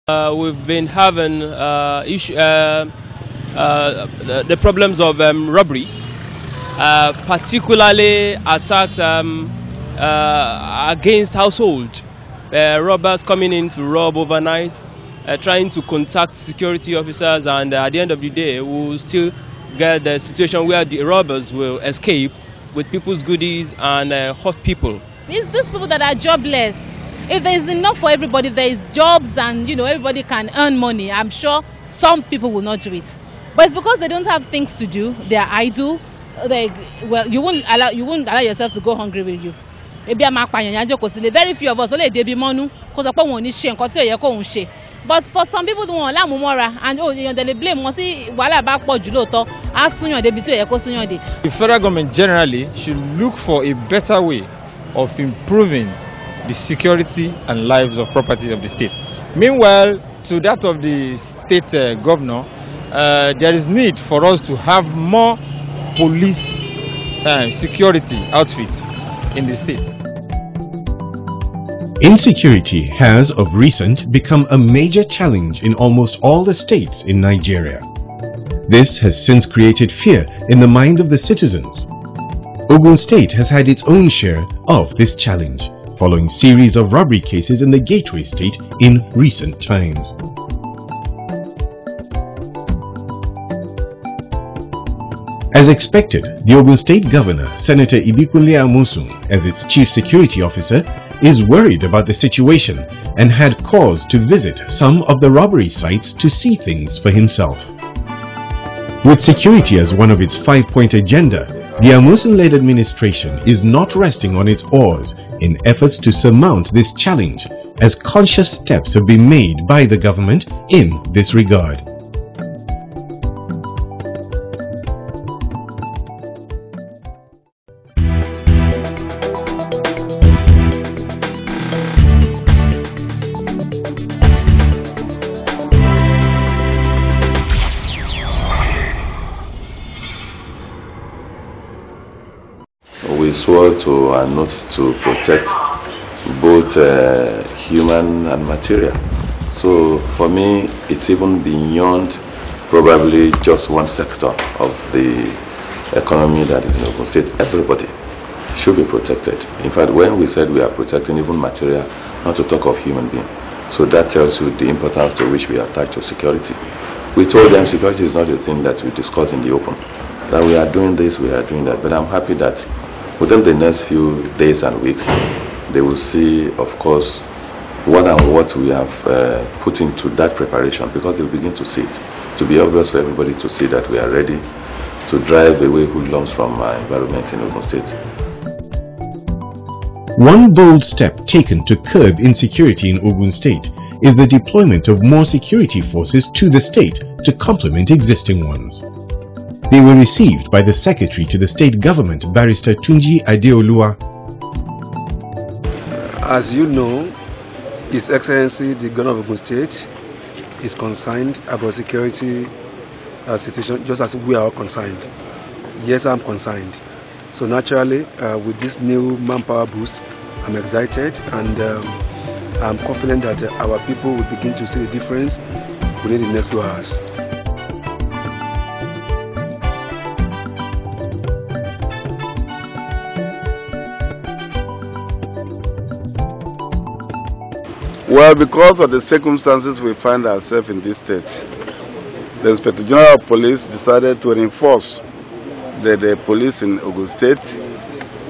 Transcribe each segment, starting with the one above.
We've been having the problems of robbery, particularly attacks against household. Robbers coming in to rob overnight, trying to contact security officers, and at the end of the day, we'll still get the situation where the robbers will escape with people's goodies and hurt people. It's these people that are jobless. If there is enough for everybody, if there is jobs and everybody can earn money, I'm sure some people will not do it. But it's because they don't have things to do. They are idle. You won't allow yourself to go hungry, will you? Very few of us only they be monu because but for some people don't want and they blame the federal government generally should look for a better way of improving the security and lives of property of the state. Meanwhile, to that of the state governor, there is need for us to have more police security outfits in the state. Insecurity has of recent become a major challenge in almost all the states in Nigeria. This has since created fear in the mind of the citizens. Ogun State has had its own share of this challenge, following series of robbery cases in the Gateway State in recent times. As expected, the Ogun State Governor, Senator Ibikunle Amosun, as its Chief Security Officer, is worried about the situation and had cause to visit some of the robbery sites to see things for himself. With security as one of its 5-point agenda, the Amosun-led administration is not resting on its oars in efforts to surmount this challenge, as conscious steps have been made by the government in this regard. We swore to an oath to protect both human and material. So for me, it's even beyond probably just one sector of the economy that is in Ogun State. Everybody should be protected. In fact, when we said we are protecting even material, not to talk of human being. So that tells you the importance to which we attach to security. We told them security is not a thing that we discuss in the open. That we are doing this, we are doing that. But I'm happy that within the next few days and weeks, they will see, of course, what we have put into that preparation, because they will begin to see it. To be obvious for everybody to see that we are ready to drive away hoodlums from our environment in Ogun State. One bold step taken to curb insecurity in Ogun State is the deployment of more security forces to the state to complement existing ones. They were received by the Secretary to the State Government, Barrister Tunji Adeoluwa. As you know, His Excellency the Governor of Ogun State is concerned about security situation, just as we are concerned. Yes, I'm concerned. So naturally, with this new manpower boost, I'm excited and I'm confident that our people will begin to see the difference within the next few hours. Well, because of the circumstances we find ourselves in this state, the Inspector General of Police decided to reinforce the police in Ogun State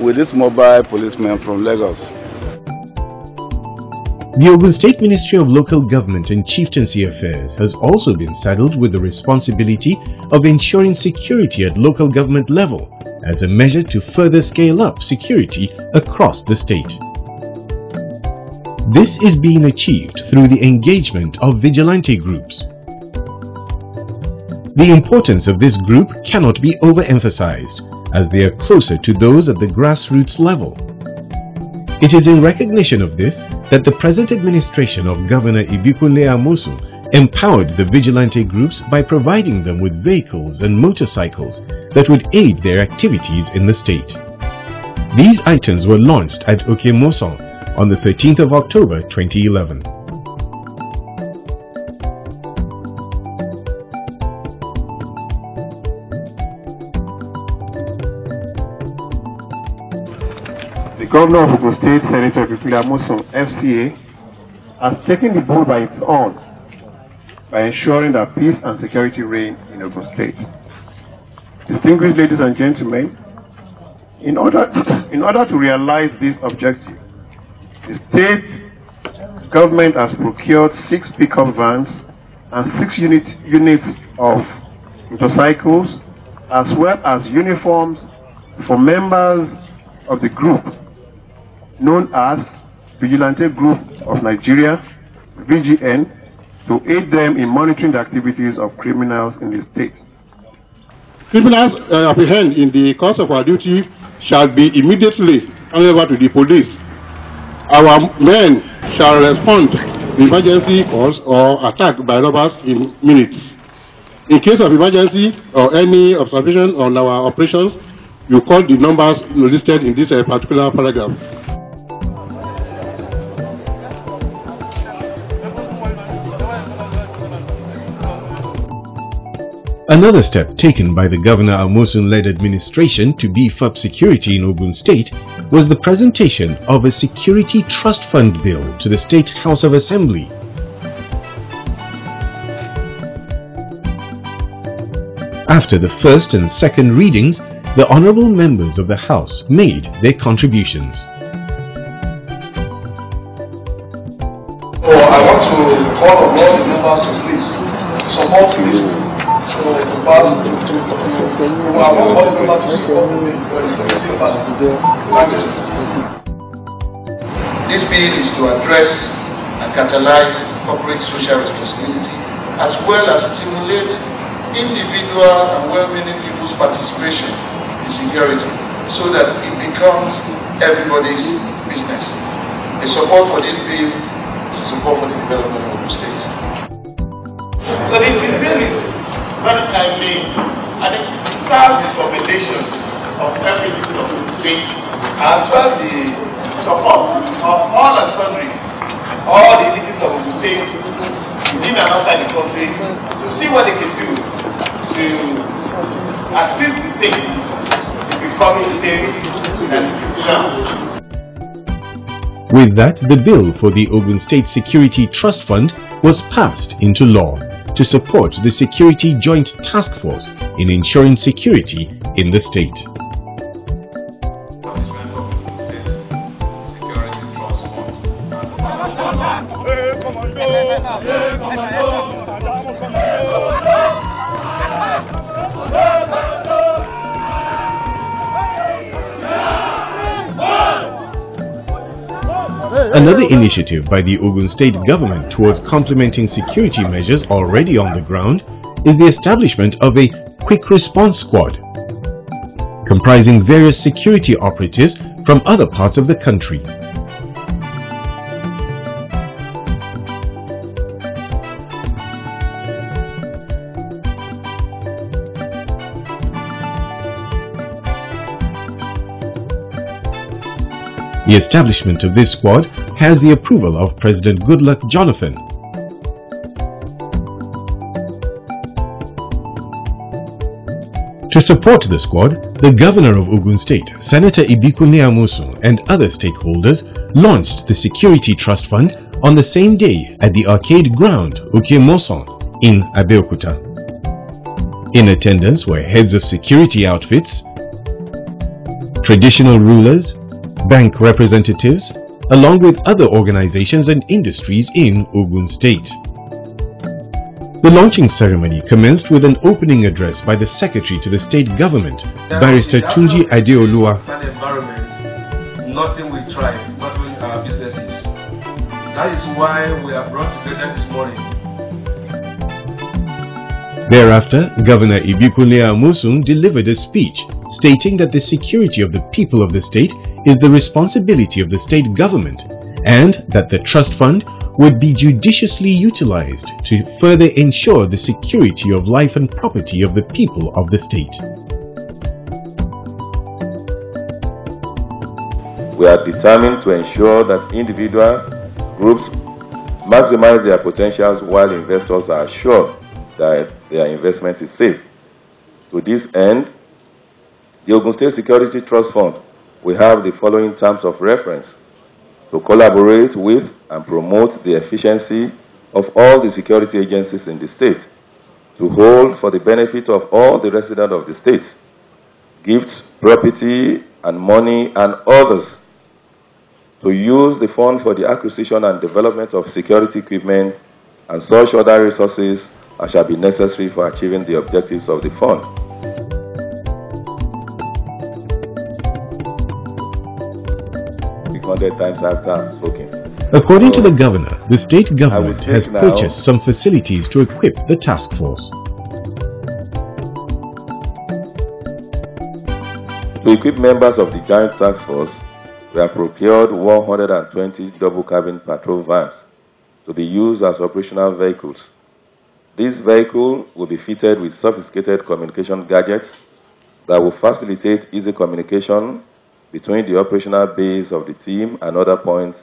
with its mobile policemen from Lagos. The Ogun State Ministry of Local Government and Chieftaincy Affairs has also been saddled with the responsibility of ensuring security at local government level as a measure to further scale up security across the state. This is being achieved through the engagement of vigilante groups. The importance of this group cannot be overemphasized, as they are closer to those at the grassroots level. It is in recognition of this that the present administration of Governor Ibikunle Amosun empowered the vigilante groups by providing them with vehicles and motorcycles that would aid their activities in the state. These items were launched at Okemosan on the 13th of October 2011. Governor of Ogun State, Senator Ibikule Amosun, FCA, has taken the bull by its horn by ensuring that peace and security reign in Ogun State. Distinguished ladies and gentlemen, in order to realize this objective, the state government has procured 6 pickup vans and 6 units of motorcycles, as well as uniforms for members of the group known as Vigilante Group of Nigeria, VGN, to aid them in monitoring the activities of criminals in the state. Criminals apprehended in the course of our duty shall be immediately handed over to the police. Our men shall respond to emergency calls or attack by robbers in minutes. In case of emergency or any observation on our operations, you call the numbers listed in this particular paragraph. Another step taken by the Governor Amosun-led administration to beef up security in Ogun State was the presentation of a Security Trust Fund bill to the State House of Assembly. After the first and second readings, the honorable members of the House made their contributions. I want to call on all the members to please support this. So the past I want all the members to support me for a specific person. Thank you, sir. This bill is to address and catalyze corporate social responsibility as well as stimulate individual and well-meaning people's participation in security so that it becomes everybody's business. The support for this bill is support for the development of the state. So this bill is very timely and it serves the foundation of every citizen of the state as well as the support of all and sundry, all the citizens of the state within and outside the country to see what they can do to assist the state in becoming safe and secure. With that, the bill for the Ogun State Security Trust Fund was passed into law to support the Security Joint Task Force in ensuring security in the state. Another initiative by the Ogun State government towards complementing security measures already on the ground is the establishment of a Quick Response Squad, comprising various security operatives from other parts of the country. The establishment of this squad has the approval of President Goodluck Jonathan. To support the squad, the Governor of Ogun State, Senator Ibikule Amosun, and other stakeholders launched the Security Trust Fund on the same day at the arcade ground Okemosan in Abeokuta. In attendance were heads of security outfits, traditional rulers, bank representatives, along with other organizations and industries in Ogun State. The launching ceremony commenced with an opening address by the Secretary to the State Government, Barrister Tunji Adeoluwa. Environment, nothing will thrive, not only our businesses. That is why we are brought together this morning. Thereafter, Governor Ibikule Amosun delivered a speech stating that the security of the people of the state is the responsibility of the state government and that the trust fund would be judiciously utilized to further ensure the security of life and property of the people of the state. We are determined to ensure that individuals, groups maximize their potentials while investors are assured that their investment is safe. To this end, the Ogun State Security Trust Fund we have the following terms of reference: to collaborate with and promote the efficiency of all the security agencies in the state, to hold for the benefit of all the residents of the state, gifts, property, and money, and others, to use the fund for the acquisition and development of security equipment and such other resources as shall be necessary for achieving the objectives of the fund. 600 times after spoken. According to the governor, the state government has purchased some facilities to equip the task force. To equip members of the joint task force, we have procured 120 double-cabin patrol vans to be used as operational vehicles. This vehicle will be fitted with sophisticated communication gadgets that will facilitate easy communication between the operational base of the team and other points,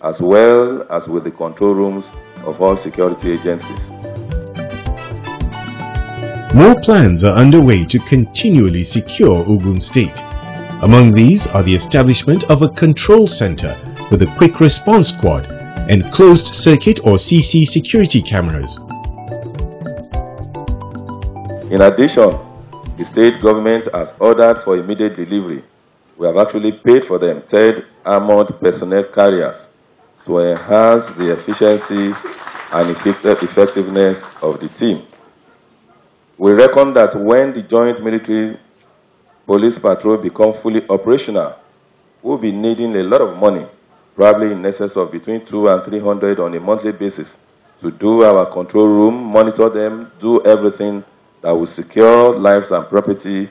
as well as with the control rooms of all security agencies. More plans are underway to continually secure Ogun State. Among these are the establishment of a control center with a quick response squad and closed circuit or CC security cameras. In addition, the state government has ordered for immediate delivery. We have actually paid for them 3rd armored personnel carriers to enhance the efficiency and effectiveness of the team. We reckon that when the joint military police patrol become fully operational, we'll be needing a lot of money, probably in excess of between 200 and 300 on a monthly basis, to do our control room, monitor them, do everything that will secure lives and property,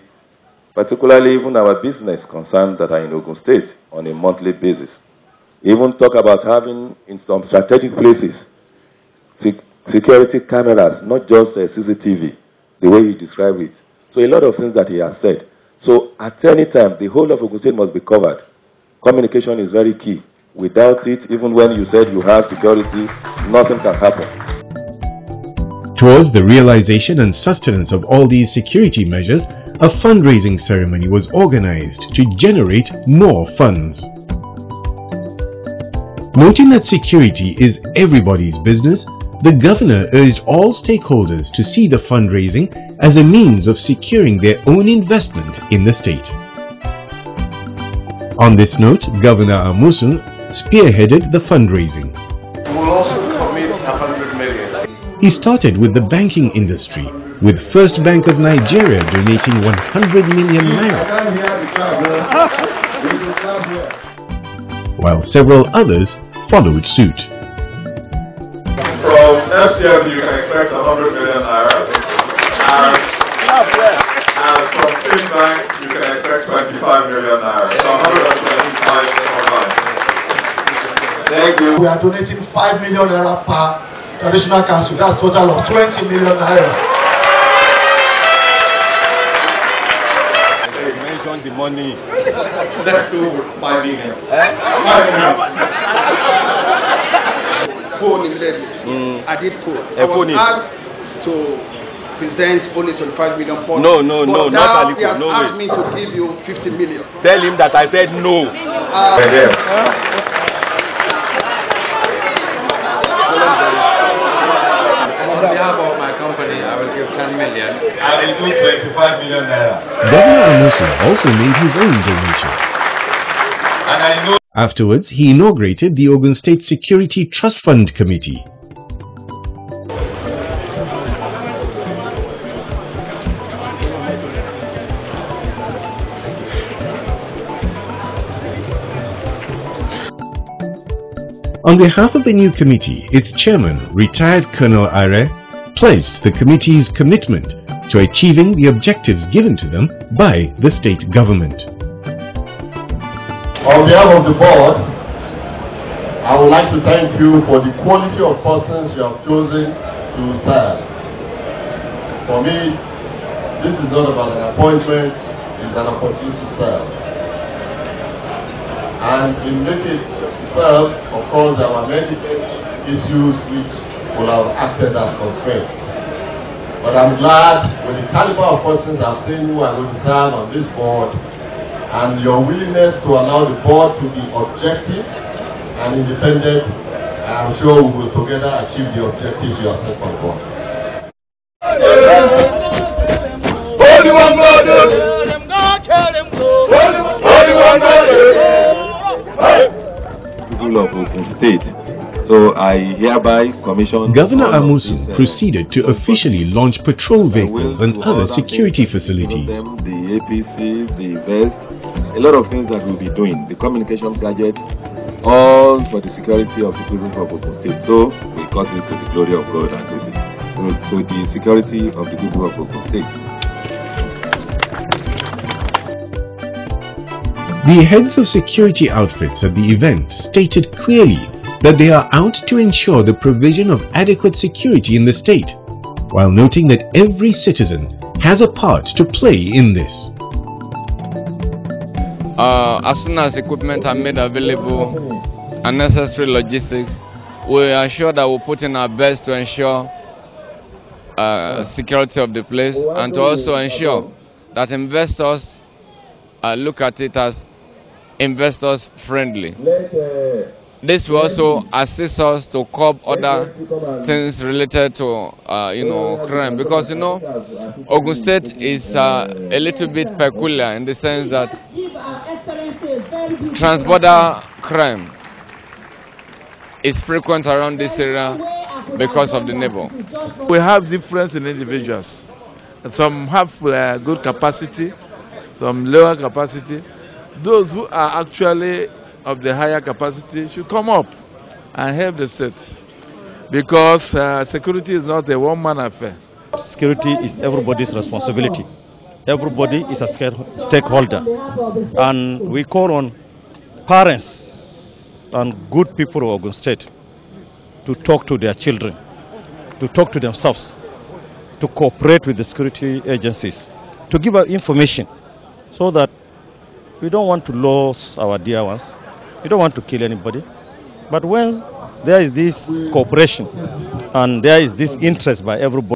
particularly even our business concerns that are in Ogun State on a monthly basis. Even talk about having in some strategic places security cameras, not just CCTV, the way he described it. So a lot of things that he has said. So at any time, the whole of Ogun State must be covered. Communication is very key. Without it, even when you said you have security, nothing can happen. Towards the realization and sustenance of all these security measures, a fundraising ceremony was organized to generate more funds. Noting that security is everybody's business, the governor urged all stakeholders to see the fundraising as a means of securing their own investment in the state. On this note, Governor Amosun spearheaded the fundraising. We will also commit 100 million. He started with the banking industry, with First Bank of Nigeria donating 100 million naira, while several others followed suit. From next year, you can expect 100 million naira. And from First Bank, you can expect 25 million naira. So 125 combined. Thank you. We are donating 5 million naira per traditional council. That's a total of 20 million naira. Hey, mention the money. Let's do 5 million. 5 million. Phone immediately. I did phone. I was asked to present only 25 million. No, not now he has asked me to give you 50 million. Tell him that I said no. On behalf of my company, I will give 10 million. I will do 25 million naira. Governor Amosun also made his own donation. And I know. Afterwards, he inaugurated the Ogun State Security Trust Fund Committee. On behalf of the new committee, its chairman, retired Colonel Are, pledged the committee's commitment to achieving the objectives given to them by the state government. On behalf of the board, I would like to thank you for the quality of persons you have chosen to serve. For me, this is not about an appointment, it's an opportunity to serve. And in making it serve, of course, there were many issues which would have acted as constraints. But I'm glad with the caliber of persons I've seen who are going to serve on this board, and your willingness to allow the board to be objective and independent. I'm sure we will together achieve the objectives you have set for the board. People of Ogun State. So I hereby commission. Governor Amusu proceeded to officially launch patrol vehicles and other security facilities. The APC, the vest, a lot of things that we'll be doing, the communication gadgets, all for the security of the people of Ogun State. So we got this to the glory of God and to the security of the people of Ogun State. The heads of security outfits at the event stated clearly that they are out to ensure the provision of adequate security in the state, while noting that every citizen has a part to play in this. As soon as equipment are made available and necessary logistics, we are sure that we'll put in our best to ensure security of the place and to also ensure that investors look at it as investors friendly. This will also assist us to curb other things related to crime, because Ogun State is a little bit peculiar in the sense that transborder crime is frequent around this area because of the neighbor. We have difference in individuals. Some have good capacity, some lower capacity. Those who are actually of the higher capacity should come up and help the state, because security is not a one-man affair. Security is everybody's responsibility. Everybody is a stakeholder, and we call on parents and good people of Ogun State to talk to their children, to talk to themselves, to cooperate with the security agencies, to give us information, so that we don't want to lose our dear ones. We don't want to kill anybody. But when there is this cooperation and there is this interest by everybody,